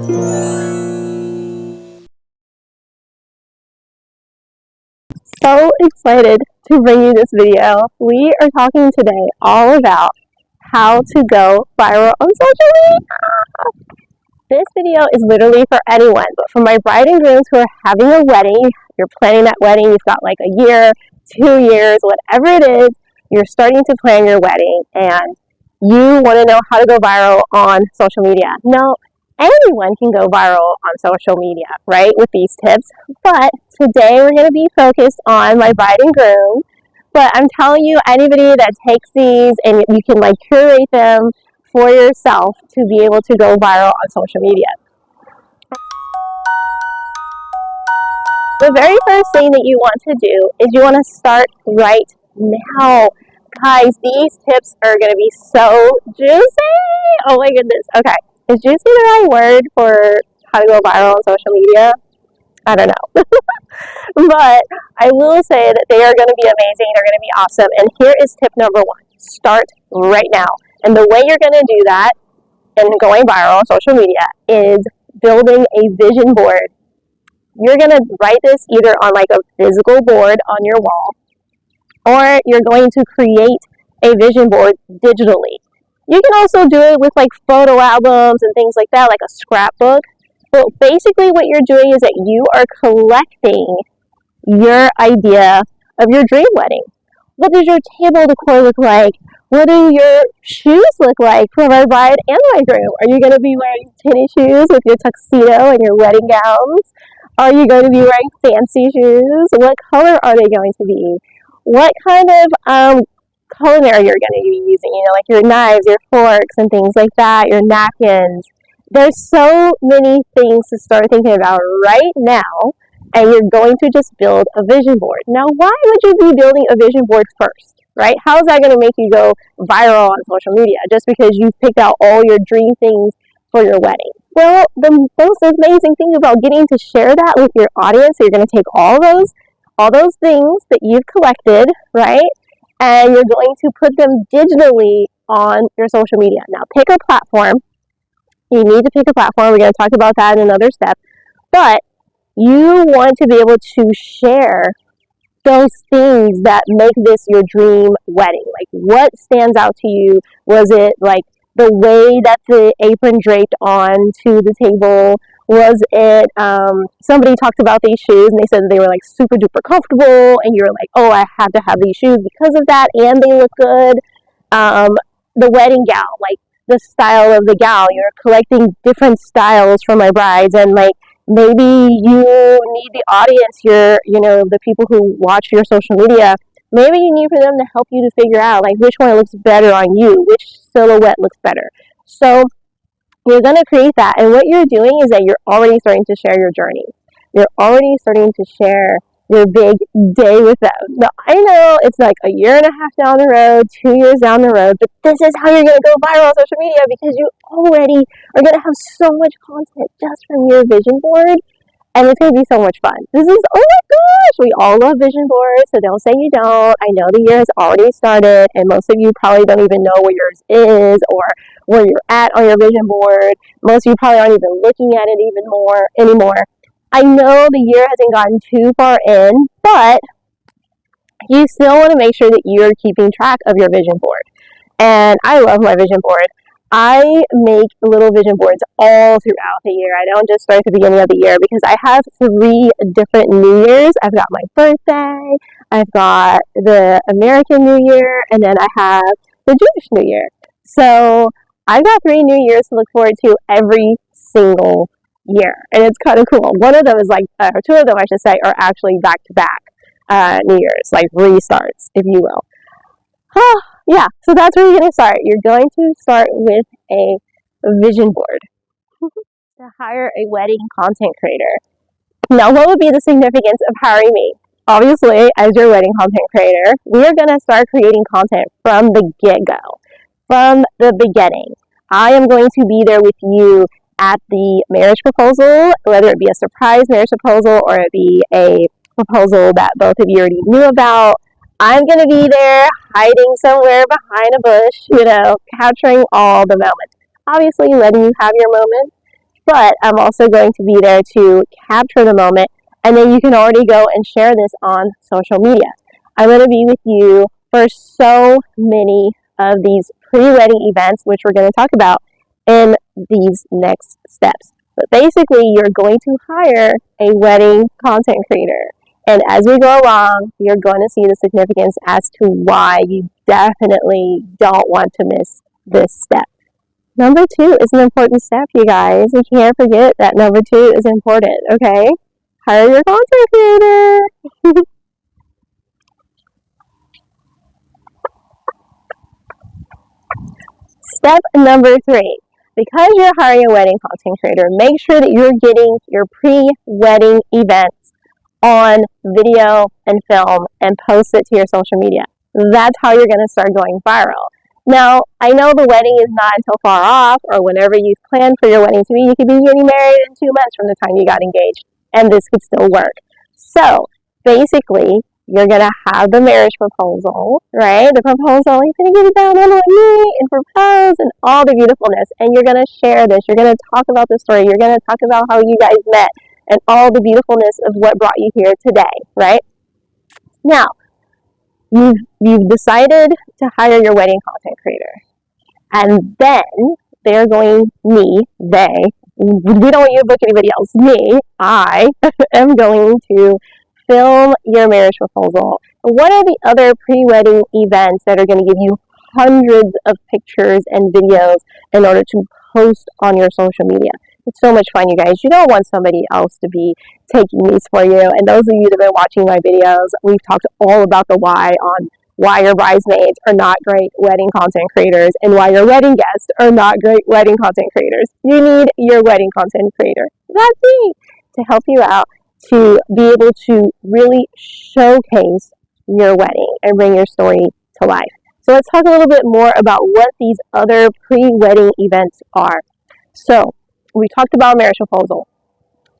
So excited to bring you this video. We are talking today all about how to go viral on social media. This video is literally for anyone, but for my bride and grooms who are having a wedding, you're planning that wedding, you've got like a year, 2 years, whatever it is, you're starting to plan your wedding and you want to know how to go viral on social media. Now, anyone can go viral on social media, right, with these tips, but today we're going to be focused on my bride and groom. But I'm telling you, anybody that takes these and you can like curate them for yourself to be able to go viral on social media. The very first thing that you want to do is you want to start right now. Guys, these tips are going to be so juicy. Oh my goodness. Okay. Is juicy the right word for how to go viral on social media? I don't know. But I will say that they are going to be amazing. They're going to be awesome. And here is tip number 1. Start right now. And the way you're going to do that and going viral on social media is building a vision board. You're going to write this either on like a physical board on your wall, or you're going to create a vision board digitally. You can also do it with like photo albums and things like that, like a scrapbook. But basically what you're doing is that you are collecting your idea of your dream wedding. What does your table decor look like? What do your shoes look like for my bride and my groom? Are you going to be wearing tennis shoes with your tuxedo and your wedding gowns? Are you going to be wearing fancy shoes? What color are they going to be? What kind of culinary you're going to be using? You know, like your knives, your forks, and things like that, your napkins. There's so many things to start thinking about right now, and you're going to just build a vision board. Now, why would you be building a vision board first, right? How is that going to make you go viral on social media just because you picked out all your dream things for your wedding? Well, the most amazing thing about getting to share that with your audience, so you're going to take all those things that you've collected, right? And you're going to put them digitally on your social media. Now, pick a platform. You need to pick a platform. We're going to talk about that in another step. But you want to be able to share those things that make this your dream wedding. Like, what stands out to you? Was it like the way that the apron draped onto the table? Was it somebody talked about these shoes and they said they were like super duper comfortable, and you're like, oh, I have to have these shoes because of that, and they look good. The wedding gown, like the style of the gown. You're collecting different styles for my brides, and like maybe you need the audience, the people who watch your social media, maybe you need for them to help you to figure out like which one looks better on you, which silhouette looks better. So you're going to create that, and what you're doing is that you're already starting to share your journey. You're already starting to share your big day with them. Now, I know it's like a year and a half down the road, 2 years down the road, but this is how you're going to go viral on social media, because you already are going to have so much content just from your vision board, and it's going to be so much fun. This is, oh my gosh, we all love vision boards, so don't say you don't. I know the year has already started, and most of you probably don't even know where yours is or where you're at on your vision board. Most of you probably aren't even looking at it anymore. I know the year hasn't gotten too far in, but you still want to make sure that you're keeping track of your vision board. And I love my vision board. I make little vision boards all throughout the year. I don't just start at the beginning of the year, because I have 3 different New Years. I've got my birthday, I've got the American New Year, and then I have the Jewish New Year. So I've got 3 New Years to look forward to every single year, and it's kind of cool. One of them is like, 2 of them I should say, are actually back-to-back New Year's, like restarts, if you will. Yeah, so that's where you're going to start. You're going to start with a vision board. To hire a wedding content creator. Now, what would be the significance of hiring me? Obviously, as your wedding content creator, we are going to start creating content from the get-go, from the beginning. I am going to be there with you at the marriage proposal, whether it be a surprise marriage proposal or it be a proposal that both of you already knew about. I'm going to be there hiding somewhere behind a bush, capturing all the moments. Obviously, letting you have your moment, but I'm also going to be there to capture the moment, and then you can already go and share this on social media. I'm going to be with you for so many of these pre-wedding events, which we're going to talk about in these next steps. But basically, you're going to hire a wedding content creator. And as we go along, you're going to see the significance as to why you definitely don't want to miss this step. Number 2 is an important step, you guys. You can't forget that number 2 is important, okay? Hire your content creator. Step number 3. Because you're hiring a wedding content creator, make sure that you're getting your pre-wedding events on video and film and post it to your social media. That's how you're going to start going viral. Now, I know the wedding is not until far off, or whenever you've planned for your wedding to be. You could be getting married in 2 months from the time you got engaged, and this could still work. So, basically, you're going to have the marriage proposal, right? The proposal, you're going to get it down on one knee and propose and all the beautifulness. And you're going to share this. You're going to talk about the story. You're going to talk about how you guys met and all the beautifulness of what brought you here today, right? Now, you've decided to hire your wedding content creator. And then they're going, we don't want you to book anybody else. I am going to film your marriage proposal. What are the other pre-wedding events that are going to give you hundreds of pictures and videos in order to post on your social media? It's so much fun, you guys. You don't want somebody else to be taking these for you. And those of you that have been watching my videos, we've talked all about the why on why your bridesmaids are not great wedding content creators and why your wedding guests are not great wedding content creators. You need your wedding content creator. That's me, to help you out, to be able to really showcase your wedding and bring your story to life. So let's talk a little bit more about what these other pre-wedding events are. So we talked about marriage proposal.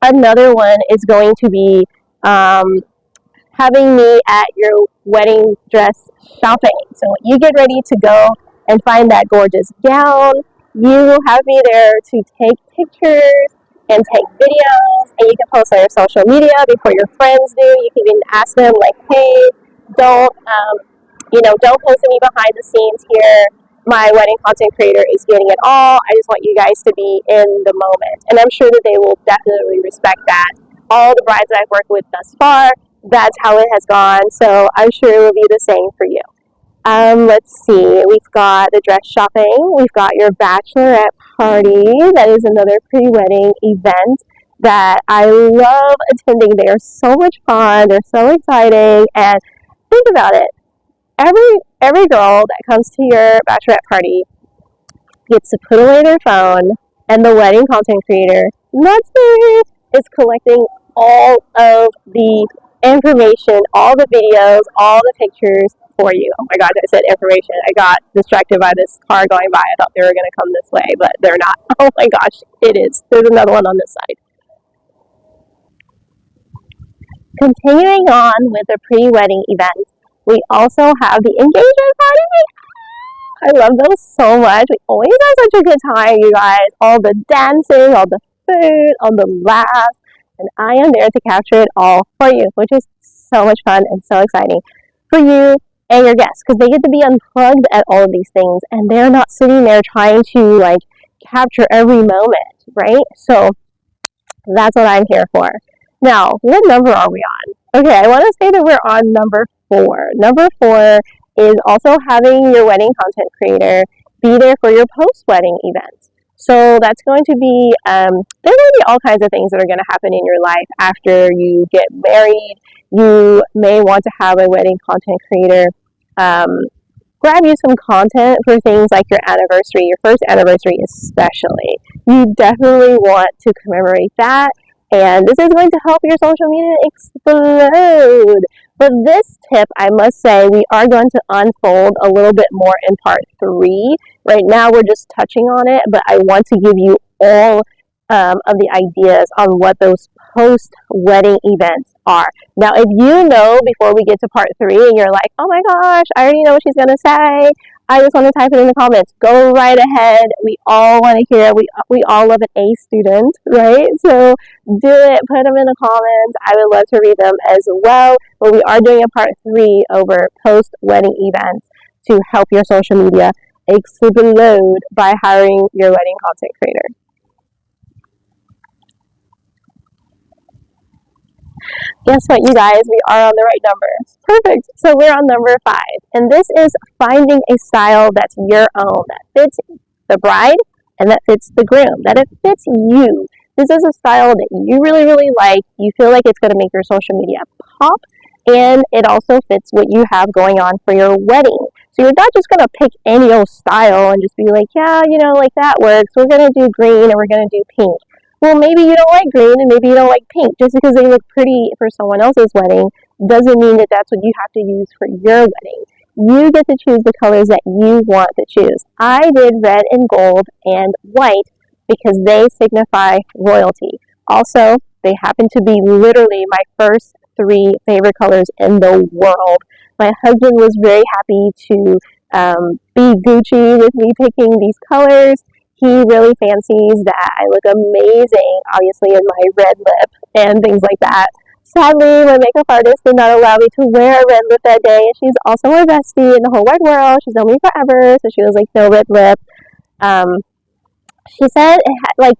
Another one is going to be having me at your wedding dress shopping. So when you get ready to go and find that gorgeous gown, you will have me there to take pictures and take videos, and you can post on your social media before your friends do. You can even ask them, like, hey, don't post me behind the scenes here. My wedding content creator is getting it all. I just want you guys to be in the moment. And I'm sure that they will definitely respect that. All the brides that I've worked with thus far, that's how it has gone. So I'm sure it will be the same for you. Let's see. We've got the dress shopping. We've got your bachelorette party. That is another pre-wedding event that I love attending. They are so much fun. They're so exciting. And think about it. Every girl that comes to your bachelorette party gets to put away their phone, and the wedding content creator, that's me, is collecting all of the information, all the videos, all the pictures for you. Oh my gosh, I said information. I got distracted by this car going by. I thought they were going to come this way, but they're not. Oh my gosh, it is. There's another one on this side. Continuing on with the pre-wedding events, we also have the engagement party. I love those so much. We always have such a good time, you guys. All the dancing, all the food, all the laughs. And I am there to capture it all for you, which is so much fun and so exciting for you and your guests, because they get to be unplugged at all of these things, and they're not sitting there trying to capture every moment, right? So that's what I'm here for. Now, what number are we on? Okay, I want to say that we're on number 4. Number 4 is also having your wedding content creator be there for your post-wedding events. So that's going to be, there are going to be all kinds of things that are going to happen in your life after you get married. You may want to have a wedding content creator grab you some content for things like your anniversary, your first anniversary especially. You definitely want to commemorate that. And this is going to help your social media explode. For this tip, I must say, we are going to unfold a little bit more in part 3. Right now, we're just touching on it, but I want to give you all of the ideas on what those post-wedding events are. Now, if you know before we get to part 3 and you're like, oh my gosh, I already know what she's going to say, I just want to type it in the comments. Go right ahead. We all want to hear it. We all love an A student, right? So do it. Put them in the comments. I would love to read them as well. But we are doing a part 3 over post-wedding events to help your social media explode by hiring your wedding content creator. Guess what, you guys? We are on the right numbers. Perfect. So we're on number 5. And this is finding a style that's your own, that fits the bride and that fits the groom, that it fits you. This is a style that you really, really like. You feel like it's going to make your social media pop. And it also fits what you have going on for your wedding. So you're not just going to pick any old style and just be like, yeah, like that works. We're going to do green and we're going to do pink. Well, maybe you don't like green and maybe you don't like pink. Just because they look pretty for someone else's wedding doesn't mean that that's what you have to use for your wedding. You get to choose the colors that you want to choose. I did red and gold and white because they signify royalty. Also, they happen to be literally my first 3 favorite colors in the world. My husband was very happy to be Gucci with me picking these colors. He really fancies that I look amazing, obviously, in my red lip and things like that. Sadly, my makeup artist did not allow me to wear a red lip that day. She's also my bestie in the whole wide world. She's known me forever, so she was like, no red lip. She said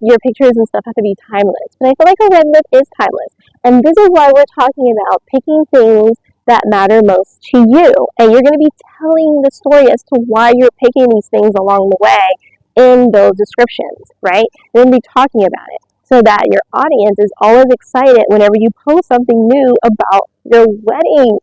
your pictures and stuff have to be timeless, but I feel like a red lip is timeless. And this is why we're talking about picking things that matter most to you. And you're going to be telling the story as to why you're picking these things along the way in those descriptions, right? You're going to be talking about it so that your audience is always excited whenever you post something new about your wedding.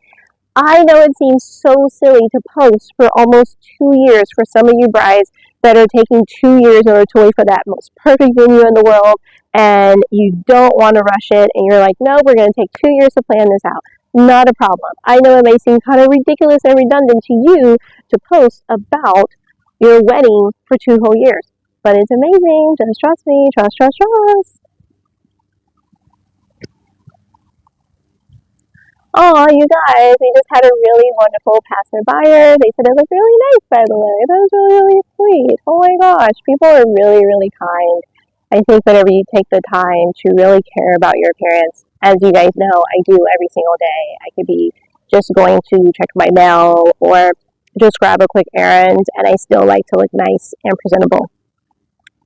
I know it seems so silly to post for almost 2 years for some of you brides that are taking 2 years in order to wait for that most perfect venue in the world, and you don't want to rush it, and you're like, no, we're going to take 2 years to plan this out. Not a problem. I know it may seem kind of ridiculous and redundant to you to post about your wedding for 2 whole years, but it's amazing. Just trust me. Trust, trust, trust. Oh, you guys, we just had a really wonderful passerby. They said it looked really nice, by the way. That was really, really sweet. Oh my gosh, people are really, really kind. I think whenever you take the time to really care about your appearance, as you guys know, I do every single day. I could be just going to check my mail or just grab a quick errand, and I still like to look nice and presentable.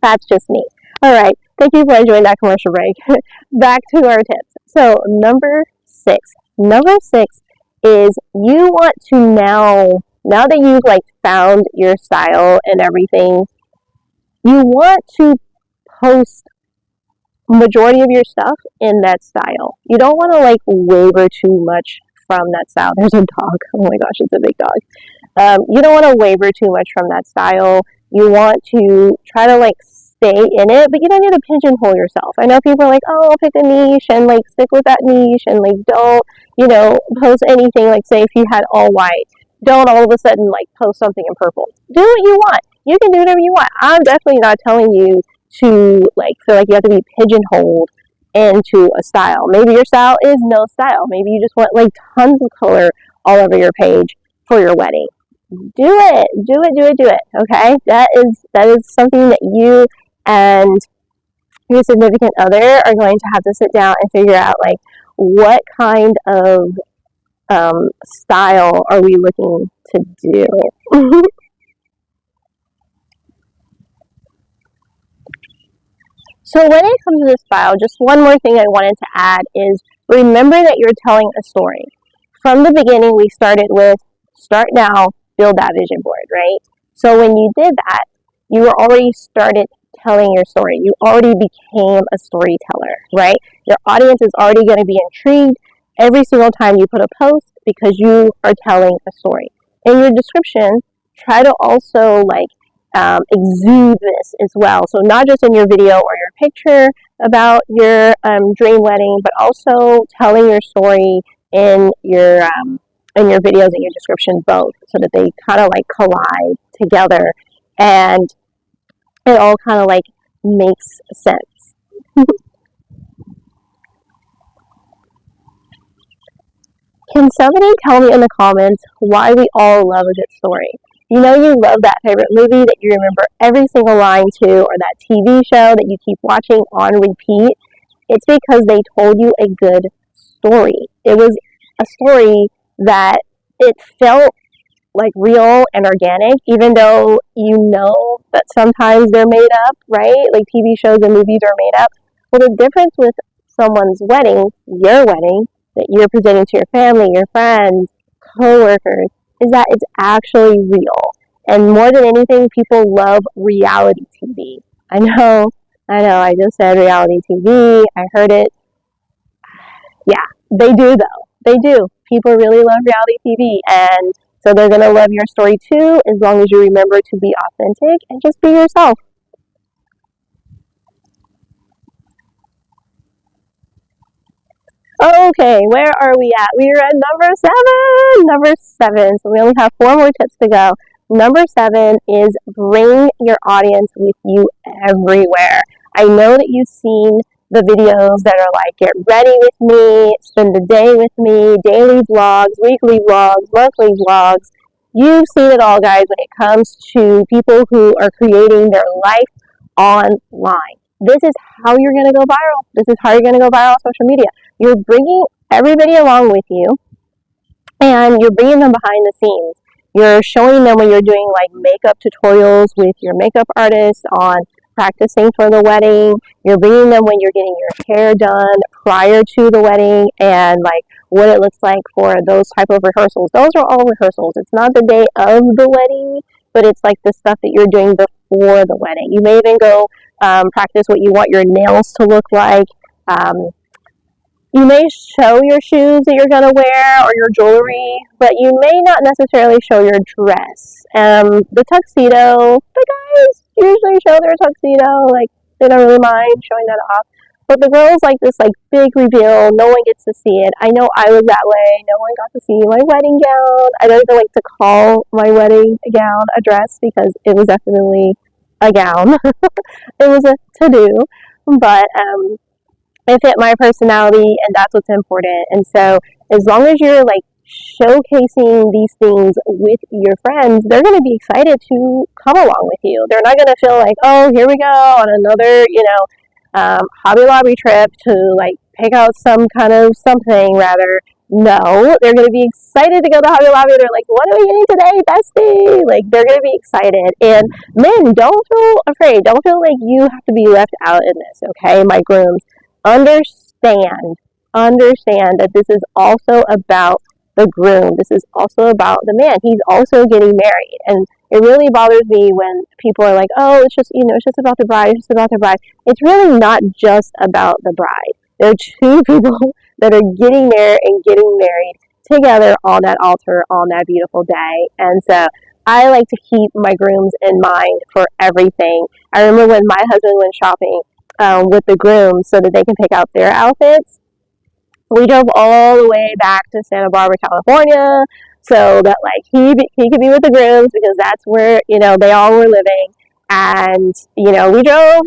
That's just me. All right, thank you for enjoying that commercial break. Back to our tips. So number 6 is you want to now that you've found your style and everything, you want to post majority of your stuff in that style. You don't want to waver too much from that style. There's a dog. Oh my gosh, it's a big dog. You don't want to waver too much from that style. You want to try to stay in it, but you don't need to pigeonhole yourself. I know people are like, oh, pick a niche and stick with that niche and don't, post anything. Say if you had all white, don't all of a sudden post something in purple. Do what you want. You can do whatever you want. I'm definitely not telling you to feel like you have to be pigeonholed into a style. Maybe your style is no style. Maybe you just want tons of color all over your page for your wedding. Do it. Okay, that is something that you and your significant other are going to have to sit down and figure out what kind of style are we looking to do. So when it comes to this style, just one more thing I wanted to add is remember that you're telling a story. From the beginning, we started with start now, build that vision board, right? So when you did that, you were already started telling your story. You already became a storyteller, right? Your audience is already going to be intrigued every single time you put a post because you are telling a story. In your description, try to also exude this as well. So not just in your video or your picture about your dream wedding, but also telling your story in your videos and your description both, so that they kind of collide together and it all kind of makes sense. Can somebody tell me in the comments why we all love a good story? You know you love that favorite movie that you remember every single line to, or that TV show that you keep watching on repeat. It's because they told you a good story. It was a story that it felt like real and organic, even though you know that sometimes they're made up, right? Like TV shows and movies are made up. Well, the difference with someone's wedding, your wedding, that you're presenting to your family, your friends, coworkers, is that it's actually real. And more than anything, people love reality TV. I just said reality TV. I heard it. Yeah, they do though. They do. People really love reality TV, and so they're going to love your story too, as long as you remember to be authentic and just be yourself. Okay, where are we at? We are at number 7. Number 7. So we only have 4 more tips to go. Number 7 is bring your audience with you everywhere. I know that you've seen the videos that are like, get ready with me, spend the day with me, daily vlogs, weekly vlogs, monthly vlogs. You've seen it all, guys, when it comes to people who are creating their life online. This is how you're going to go viral. This is how you're going to go viral on social media. You're bringing everybody along with you, and you're bringing them behind the scenes. You're showing them when you're doing like makeup tutorials with your makeup artist on practicing for the wedding. You're bringing them when you're getting your hair done prior to the wedding, and like what it looks like for those type of rehearsals. Those are all rehearsals. It's not the day of the wedding, but it's like the stuff that you're doing before the wedding. You may even go practice what you want your nails to look like. You may show your shoes that you're going to wear or your jewelry, but you may not necessarily show your dress. The tuxedo, the guys usually show their tuxedo, like they don't really mind showing that off. But the girls like this like big reveal, no one gets to see it. I know I was that way. No one got to see my wedding gown. I don't even like to call my wedding gown a dress because it was definitely a gown. It was a to-do, but it fit my personality, and that's what's important. And so as long as you're like showcasing these things with your friends, they're going to be excited to come along with you. They're not going to feel like, oh, here we go on another, Hobby Lobby trip to like pick out some kind of something. Rather, no, they're going to be excited to go to Hobby Lobby. They're like, what are we getting today, bestie? Like, they're going to be excited. And men, don't feel afraid. Don't feel like you have to be left out in this, okay, my grooms? Understand that this is also about the groom. This is also about the man. He's also getting married. And it really bothers me when people are like, oh, it's just about the bride. It's just about the bride. It's really not just about the bride. There are 2 people that are getting there and getting married together on that altar on that beautiful day. And so I like to keep my grooms in mind for everything. I remember when my husband went shopping with the grooms so that they can pick out their outfits. We drove all the way back to Santa Barbara, California, so that like he could be with the grooms because that's where they all were living. And we drove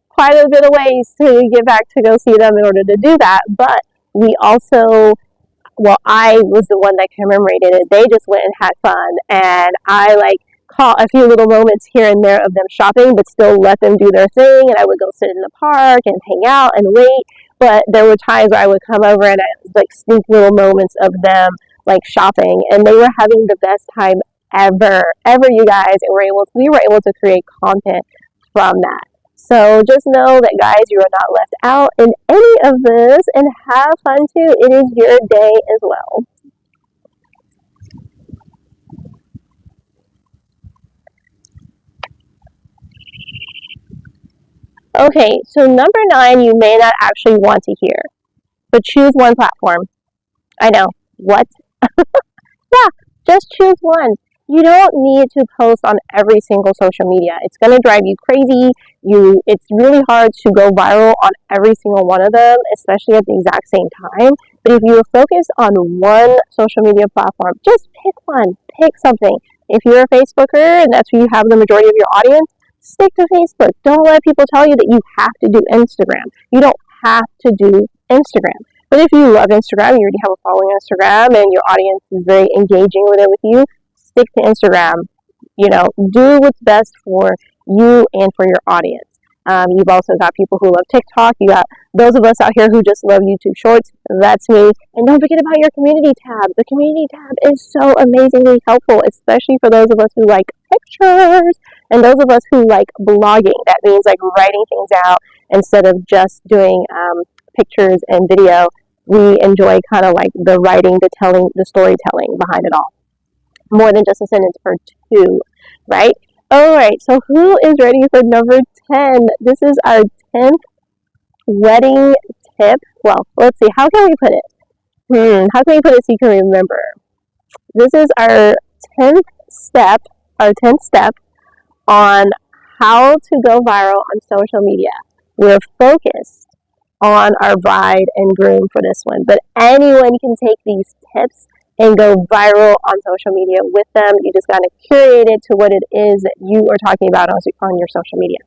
quite a bit of ways to get back to go see them in order to do that. But we also, well, I was the one that commemorated it. They just went and had fun, and I like caught a few little moments here and there of them shopping, but still let them do their thing. And I would go sit in the park and hang out and wait. But there were times where I would come over and I like sneak little moments of them like shopping, and they were having the best time ever, you guys. And we were able to create content from that. So just know that, guys, you are not left out in any of this, and have fun too. It is your day as well. Okay, so number 9 you may not actually want to hear, but choose one platform. I know. What? Yeah, just choose one. You don't need to post on every single social media. It's going to drive you crazy. It's really hard to go viral on every single one of them, especially at the exact same time. But if you focus on one social media platform, just pick one. Pick something. If you're a Facebooker and that's where you have the majority of your audience, stick to Facebook. Don't let people tell you that you have to do Instagram. You don't have to do Instagram. But if you love Instagram, you already have a following on Instagram, and your audience is very engaging with you, stick to Instagram. You know, do what's best for you and for your audience. You've also got people who love TikTok. You got those of us out here who just love YouTube Shorts. That's me. And don't forget about your community tab. The community tab is so amazingly helpful, especially for those of us who like pictures and those of us who like blogging. That means like writing things out instead of just doing pictures and video. We enjoy kind of like the writing, the telling, the storytelling behind it all. More than just a sentence per two, right? Alright, so who is ready for number 10? This is our 10th wedding tip. Well, let's see, how can we put it? How can we put it so you can remember? This is our 10th step on how to go viral on social media. We're focused on our bride and groom for this one, but anyone can take these tips and go viral on social media with them. You just got to curate it to what it is that you are talking about on your social media.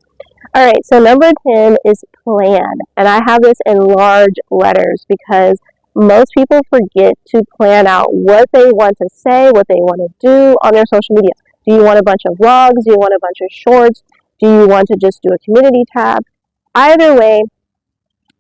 All right, so number 10 is plan. And I have this in large letters because most people forget to plan out what they want to say, what they want to do on their social media. Do you want a bunch of vlogs? Do you want a bunch of shorts? Do you want to just do a community tab? Either way,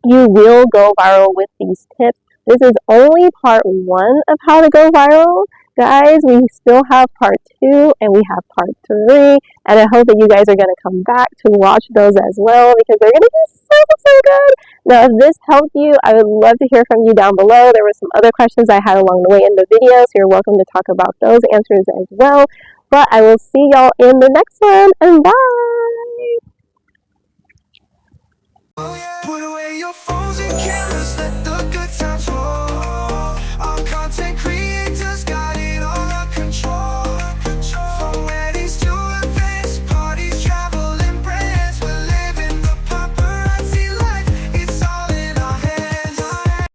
you will go viral with these tips. This is only part 1 of how to go viral. Guys, we still have part 2 and we have part 3. And I hope that you guys are going to come back to watch those as well because they're going to be so good. Now, if this helped you, I would love to hear from you down below. There were some other questions I had along the way in the video, so you're welcome to talk about those answers as well. But I will see y'all in the next one, and bye!